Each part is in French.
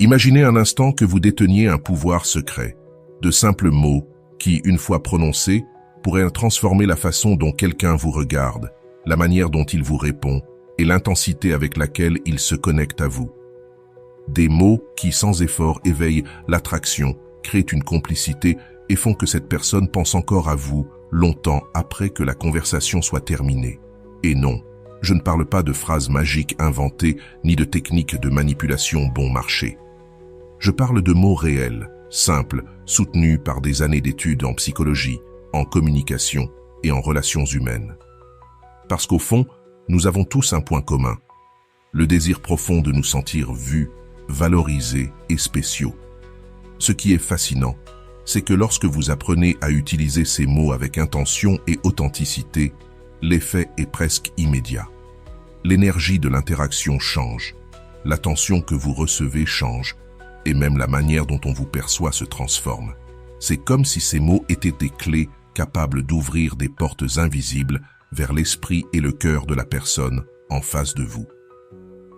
Imaginez un instant que vous déteniez un pouvoir secret, de simples mots qui, une fois prononcés, pourraient transformer la façon dont quelqu'un vous regarde, la manière dont il vous répond et l'intensité avec laquelle il se connecte à vous. Des mots qui, sans effort, éveillent l'attraction, créent une complicité et font que cette personne pense encore à vous longtemps après que la conversation soit terminée. Et non, je ne parle pas de phrases magiques inventées ni de techniques de manipulation bon marché. Je parle de mots réels, simples, soutenus par des années d'études en psychologie, en communication et en relations humaines. Parce qu'au fond, nous avons tous un point commun, le désir profond de nous sentir vus, valorisés et spéciaux. Ce qui est fascinant, c'est que lorsque vous apprenez à utiliser ces mots avec intention et authenticité, l'effet est presque immédiat. L'énergie de l'interaction change, l'attention que vous recevez change, et même la manière dont on vous perçoit se transforme. C'est comme si ces mots étaient des clés capables d'ouvrir des portes invisibles vers l'esprit et le cœur de la personne en face de vous.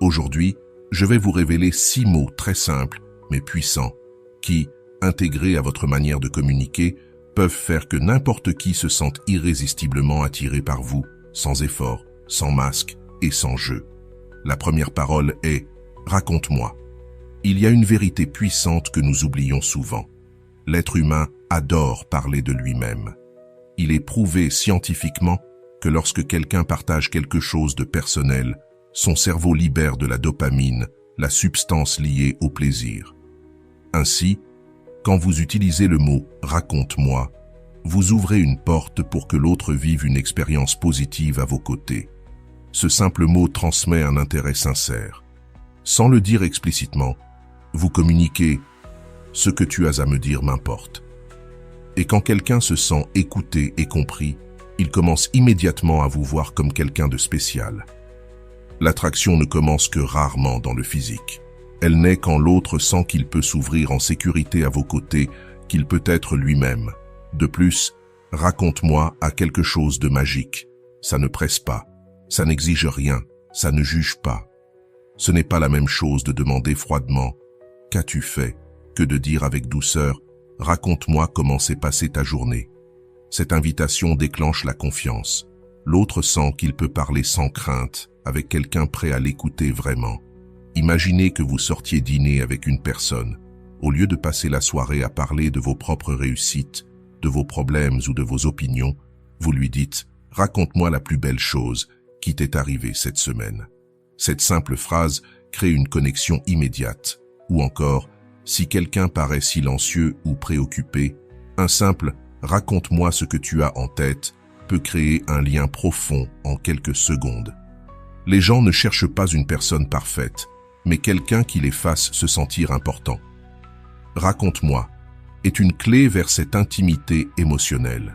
Aujourd'hui, je vais vous révéler 6 mots très simples mais puissants qui, intégrés à votre manière de communiquer, peuvent faire que n'importe qui se sente irrésistiblement attiré par vous, sans effort, sans masque et sans jeu. La première parole est « Raconte-moi ». Il y a une vérité puissante que nous oublions souvent. L'être humain adore parler de lui-même. Il est prouvé scientifiquement que lorsque quelqu'un partage quelque chose de personnel, son cerveau libère de la dopamine, la substance liée au plaisir. Ainsi, quand vous utilisez le mot « raconte-moi », vous ouvrez une porte pour que l'autre vive une expérience positive à vos côtés. Ce simple mot transmet un intérêt sincère. Sans le dire explicitement, vous communiquez « ce que tu as à me dire m'importe ». Et quand quelqu'un se sent écouté et compris, il commence immédiatement à vous voir comme quelqu'un de spécial. L'attraction ne commence que rarement dans le physique. Elle naît quand l'autre sent qu'il peut s'ouvrir en sécurité à vos côtés, qu'il peut être lui-même. De plus, « raconte-moi » a quelque chose de magique. Ça ne presse pas, ça n'exige rien, ça ne juge pas. Ce n'est pas la même chose de demander froidement « qu'as-tu fait ?» que de dire avec douceur « raconte-moi comment s'est passée ta journée ». Cette invitation déclenche la confiance. L'autre sent qu'il peut parler sans crainte, avec quelqu'un prêt à l'écouter vraiment. Imaginez que vous sortiez dîner avec une personne. Au lieu de passer la soirée à parler de vos propres réussites, de vos problèmes ou de vos opinions, vous lui dites « raconte-moi la plus belle chose qui t'est arrivée cette semaine ». Cette simple phrase crée une connexion immédiate. Ou encore, si quelqu'un paraît silencieux ou préoccupé, un simple « raconte-moi ce que tu as en tête » peut créer un lien profond en quelques secondes. Les gens ne cherchent pas une personne parfaite, mais quelqu'un qui les fasse se sentir important. « Raconte-moi » est une clé vers cette intimité émotionnelle.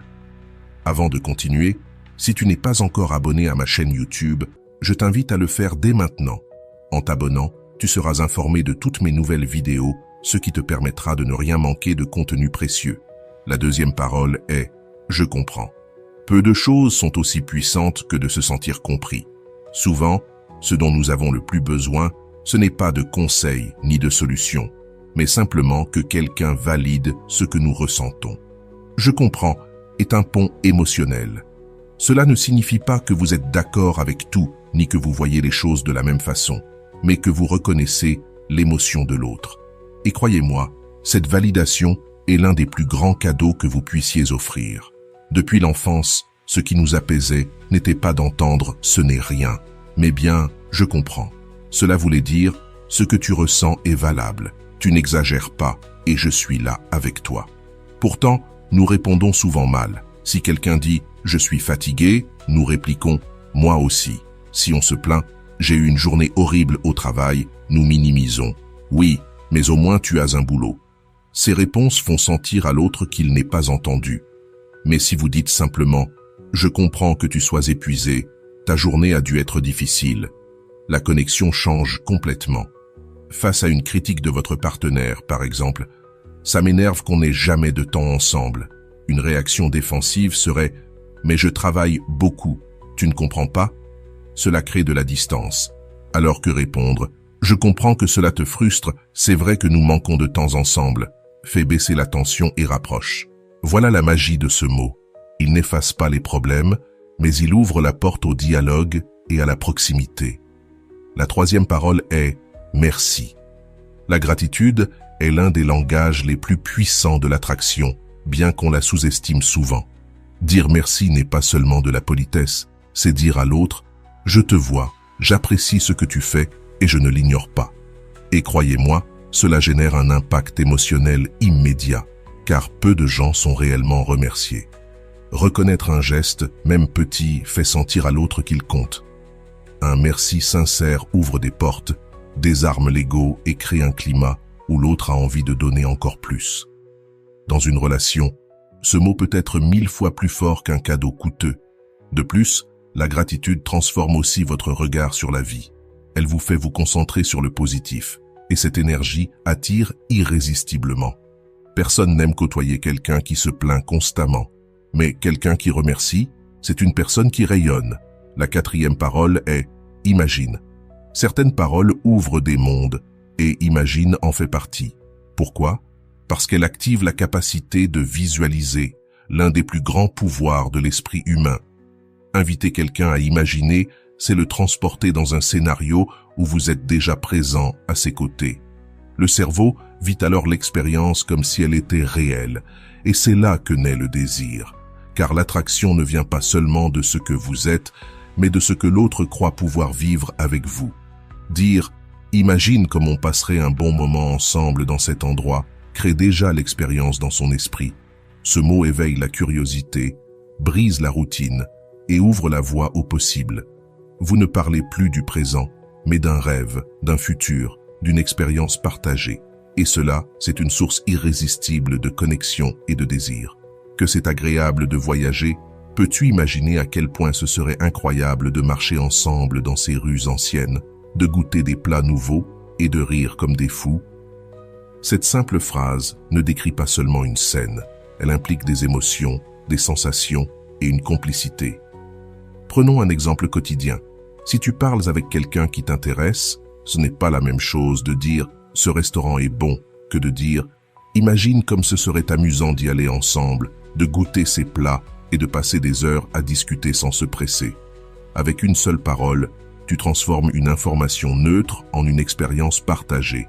Avant de continuer, si tu n'es pas encore abonné à ma chaîne YouTube, je t'invite à le faire dès maintenant. En t'abonnant, tu seras informé de toutes mes nouvelles vidéos, ce qui te permettra de ne rien manquer de contenu précieux. La deuxième parole est « je comprends ». Peu de choses sont aussi puissantes que de se sentir compris. Souvent, ce dont nous avons le plus besoin, ce n'est pas de conseils ni de solutions, mais simplement que quelqu'un valide ce que nous ressentons. « Je comprends » est un pont émotionnel. Cela ne signifie pas que vous êtes d'accord avec tout, ni que vous voyez les choses de la même façon, mais que vous reconnaissez l'émotion de l'autre. Et croyez-moi, cette validation est l'un des plus grands cadeaux que vous puissiez offrir. Depuis l'enfance, ce qui nous apaisait n'était pas d'entendre « ce n'est rien », mais bien « je comprends ». Cela voulait dire « ce que tu ressens est valable, tu n'exagères pas et je suis là avec toi ». Pourtant, nous répondons souvent mal. Si quelqu'un dit « je suis fatigué », nous répliquons « moi aussi ». Si on se plaint « j'ai eu une journée horrible au travail », nous minimisons « oui, mais au moins tu as un boulot ». Ces réponses font sentir à l'autre qu'il n'est pas entendu. Mais si vous dites simplement « je comprends que tu sois épuisé, ta journée a dû être difficile », la connexion change complètement. Face à une critique de votre partenaire, par exemple, « ça m'énerve qu'on n'ait jamais de temps ensemble », une réaction défensive serait « mais je travaille beaucoup, tu ne comprends pas ?» Cela crée de la distance, alors que répondre Je comprends que cela te frustre, c'est vrai que nous manquons de temps ensemble. Fais baisser la tension et rapproche. Voilà la magie de ce mot. Il n'efface pas les problèmes, mais il ouvre la porte au dialogue et à la proximité. La troisième parole est « merci ». La gratitude est l'un des langages les plus puissants de l'attraction, bien qu'on la sous-estime souvent. Dire merci n'est pas seulement de la politesse, c'est dire à l'autre « je te vois, j'apprécie ce que tu fais et je ne l'ignore pas ». Et croyez-moi, cela génère un impact émotionnel immédiat, car peu de gens sont réellement remerciés. Reconnaître un geste, même petit, fait sentir à l'autre qu'il compte. Un merci sincère ouvre des portes, désarme l'ego et crée un climat où l'autre a envie de donner encore plus. Dans une relation, ce mot peut être 1000 fois plus fort qu'un cadeau coûteux. De plus, la gratitude transforme aussi votre regard sur la vie. Elle vous fait vous concentrer sur le positif, et cette énergie attire irrésistiblement. Personne n'aime côtoyer quelqu'un qui se plaint constamment, mais quelqu'un qui remercie, c'est une personne qui rayonne. La quatrième parole est « imagine ». Certaines paroles ouvrent des mondes, et imagine en fait partie. Pourquoi? Parce qu'elle active la capacité de visualiser, l'un des plus grands pouvoirs de l'esprit humain. Inviter quelqu'un à imaginer, c'est le transporter dans un scénario où vous êtes déjà présent à ses côtés. Le cerveau vit alors l'expérience comme si elle était réelle, et c'est là que naît le désir, car l'attraction ne vient pas seulement de ce que vous êtes, mais de ce que l'autre croit pouvoir vivre avec vous. Dire « imagine comme on passerait un bon moment ensemble dans cet endroit » crée déjà l'expérience dans son esprit. Ce mot éveille la curiosité, brise la routine et ouvre la voie au possible. Vous ne parlez plus du présent, mais d'un rêve, d'un futur, d'une expérience partagée. Et cela, c'est une source irrésistible de connexion et de désir. Que c'est agréable de voyager, peux-tu imaginer à quel point ce serait incroyable de marcher ensemble dans ces rues anciennes, de goûter des plats nouveaux et de rire comme des fous? Cette simple phrase ne décrit pas seulement une scène, elle implique des émotions, des sensations et une complicité. Prenons un exemple quotidien. Si tu parles avec quelqu'un qui t'intéresse, ce n'est pas la même chose de dire « ce restaurant est bon » que de dire « imagine comme ce serait amusant d'y aller ensemble, de goûter ces plats et de passer des heures à discuter sans se presser. » Avec une seule parole, tu transformes une information neutre en une expérience partagée.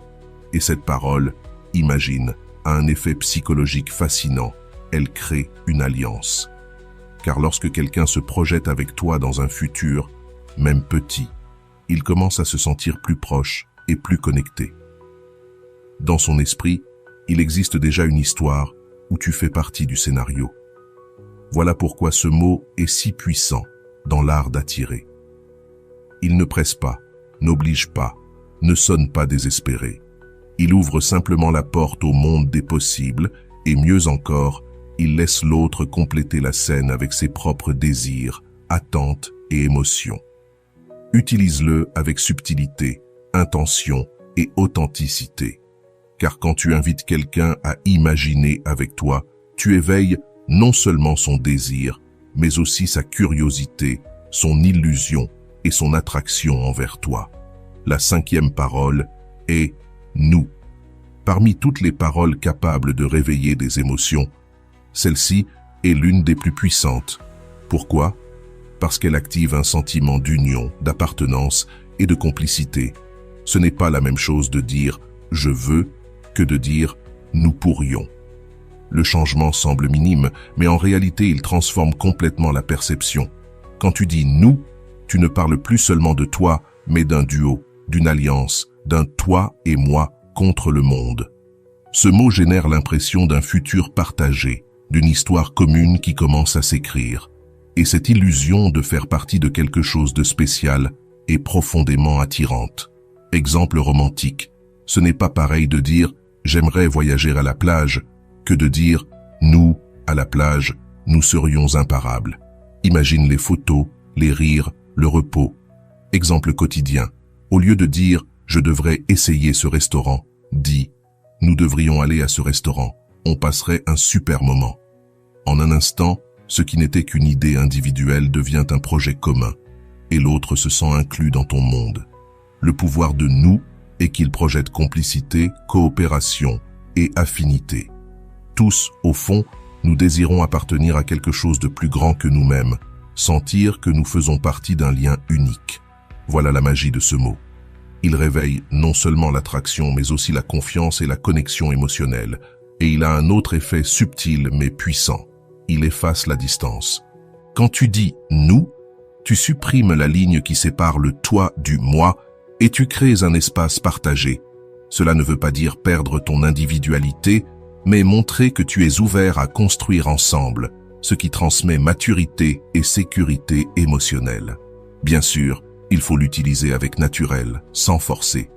Et cette parole, imagine, a un effet psychologique fascinant. Elle crée une alliance. Car lorsque quelqu'un se projette avec toi dans un futur, même petit, il commence à se sentir plus proche et plus connecté. Dans son esprit, il existe déjà une histoire où tu fais partie du scénario. Voilà pourquoi ce mot est si puissant dans l'art d'attirer. Il ne presse pas, n'oblige pas, ne sonne pas désespéré. Il ouvre simplement la porte au monde des possibles et mieux encore, il laisse l'autre compléter la scène avec ses propres désirs, attentes et émotions. Utilise-le avec subtilité, intention et authenticité. Car quand tu invites quelqu'un à imaginer avec toi, tu éveilles non seulement son désir, mais aussi sa curiosité, son illusion et son attraction envers toi. La cinquième parole est « nous ». Parmi toutes les paroles capables de réveiller des émotions, celle-ci est l'une des plus puissantes. Pourquoi? Parce qu'elle active un sentiment d'union, d'appartenance et de complicité. Ce n'est pas la même chose de dire « je veux » que de dire « nous pourrions ». Le changement semble minime, mais en réalité il transforme complètement la perception. Quand tu dis « nous », tu ne parles plus seulement de toi, mais d'un duo, d'une alliance, d'un toi et moi contre le monde. Ce mot génère l'impression d'un futur partagé, d'une histoire commune qui commence à s'écrire. Et cette illusion de faire partie de quelque chose de spécial est profondément attirante. Exemple romantique, ce n'est pas pareil de dire « j'aimerais voyager à la plage » que de dire « nous, à la plage, nous serions imparables ». Imagine les photos, les rires, le repos. Exemple quotidien, au lieu de dire « je devrais essayer ce restaurant », dis « nous devrions aller à ce restaurant, on passerait un super moment ». En un instant, ce qui n'était qu'une idée individuelle devient un projet commun, et l'autre se sent inclus dans ton monde. Le pouvoir de « nous » et qu'il projette complicité, coopération et affinité. Tous, au fond, nous désirons appartenir à quelque chose de plus grand que nous-mêmes, sentir que nous faisons partie d'un lien unique. Voilà la magie de ce mot. Il réveille non seulement l'attraction, mais aussi la confiance et la connexion émotionnelle. Et il a un autre effet subtil mais puissant. Il efface la distance. Quand tu dis « nous », tu supprimes la ligne qui sépare le « toi » du « moi » et tu crées un espace partagé. Cela ne veut pas dire perdre ton individualité, mais montrer que tu es ouvert à construire ensemble, ce qui transmet maturité et sécurité émotionnelle. Bien sûr, il faut l'utiliser avec naturel, sans forcer.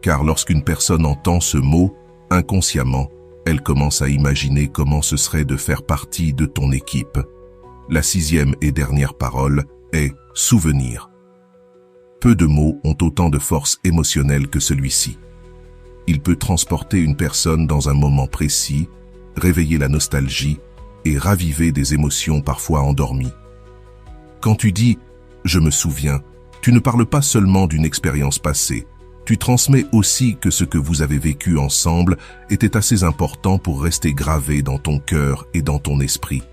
Car lorsqu'une personne entend ce mot, inconsciemment, elle commence à imaginer comment ce serait de faire partie de ton équipe. La 6e et dernière parole est « souvenir ». Peu de mots ont autant de force émotionnelle que celui-ci. Il peut transporter une personne dans un moment précis, réveiller la nostalgie et raviver des émotions parfois endormies. Quand tu dis « je me souviens », tu ne parles pas seulement d'une expérience passée, tu transmets aussi que ce que vous avez vécu ensemble était assez important pour rester gravé dans ton cœur et dans ton esprit.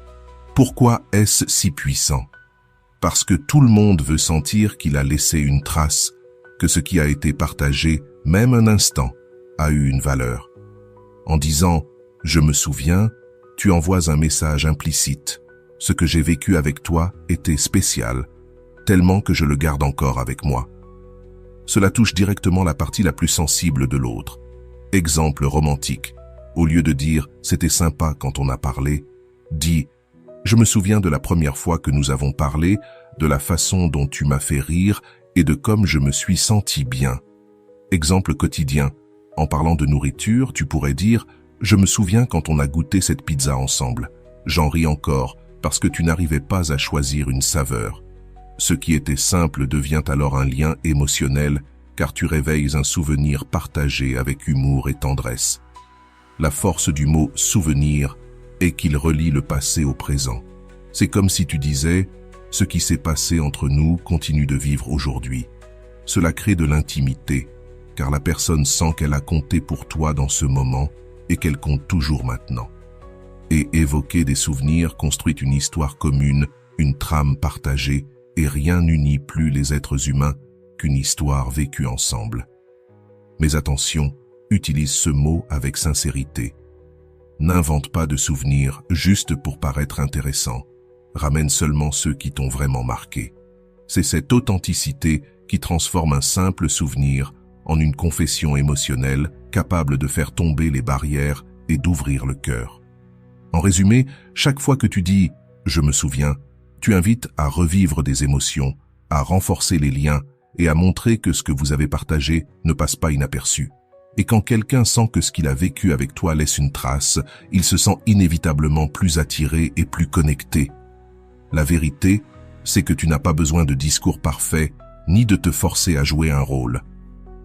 Pourquoi est-ce si puissant? Parce que tout le monde veut sentir qu'il a laissé une trace, que ce qui a été partagé, même un instant, a eu une valeur. En disant « je me souviens », tu envoies un message implicite. Ce que j'ai vécu avec toi était spécial, tellement que je le garde encore avec moi. Cela touche directement la partie la plus sensible de l'autre. Exemple romantique. Au lieu de dire « c'était sympa quand on a parlé », dis « je me souviens de la première fois que nous avons parlé, de la façon dont tu m'as fait rire et de comme je me suis senti bien. » Exemple quotidien. En parlant de nourriture, tu pourrais dire « je me souviens quand on a goûté cette pizza ensemble. J'en ris encore parce que tu n'arrivais pas à choisir une saveur. » Ce qui était simple devient alors un lien émotionnel car tu réveilles un souvenir partagé avec humour et tendresse. La force du mot « souvenir » est qu'il relie le passé au présent. C'est comme si tu disais « ce qui s'est passé entre nous continue de vivre aujourd'hui ». Cela crée de l'intimité car la personne sent qu'elle a compté pour toi dans ce moment et qu'elle compte toujours maintenant. Et évoquer des souvenirs construit une histoire commune, une trame partagée, et rien n'unit plus les êtres humains qu'une histoire vécue ensemble. Mais attention, utilise ce mot avec sincérité. N'invente pas de souvenirs juste pour paraître intéressant. Ramène seulement ceux qui t'ont vraiment marqué. C'est cette authenticité qui transforme un simple souvenir en une confession émotionnelle capable de faire tomber les barrières et d'ouvrir le cœur. En résumé, chaque fois que tu dis « je me souviens », tu invites à revivre des émotions, à renforcer les liens et à montrer que ce que vous avez partagé ne passe pas inaperçu. Et quand quelqu'un sent que ce qu'il a vécu avec toi laisse une trace, il se sent inévitablement plus attiré et plus connecté. La vérité, c'est que tu n'as pas besoin de discours parfaits, ni de te forcer à jouer un rôle.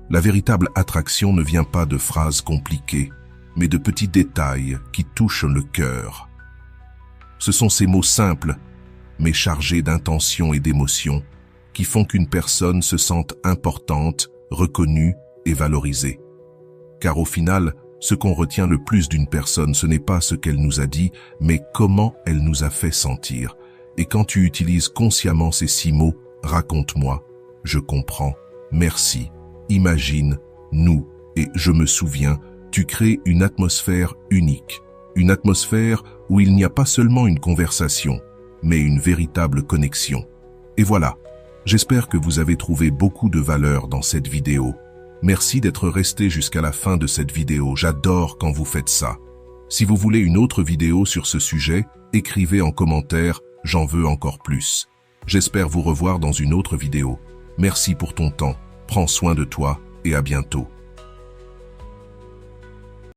La véritable attraction ne vient pas de phrases compliquées, mais de petits détails qui touchent le cœur. Ce sont ces mots simples, mais chargés d'intention et d'émotion, qui font qu'une personne se sente importante, reconnue et valorisée. Car au final, ce qu'on retient le plus d'une personne, ce n'est pas ce qu'elle nous a dit, mais comment elle nous a fait sentir. Et quand tu utilises consciemment ces 6 mots, raconte-moi, je comprends, merci, imagine, nous et je me souviens, tu crées une atmosphère unique. Une atmosphère où il n'y a pas seulement une conversation, mais une véritable connexion. Et voilà, j'espère que vous avez trouvé beaucoup de valeur dans cette vidéo. Merci d'être resté jusqu'à la fin de cette vidéo, j'adore quand vous faites ça. Si vous voulez une autre vidéo sur ce sujet, écrivez en commentaire « J'en veux encore plus ». J'espère vous revoir dans une autre vidéo. Merci pour ton temps, prends soin de toi et à bientôt.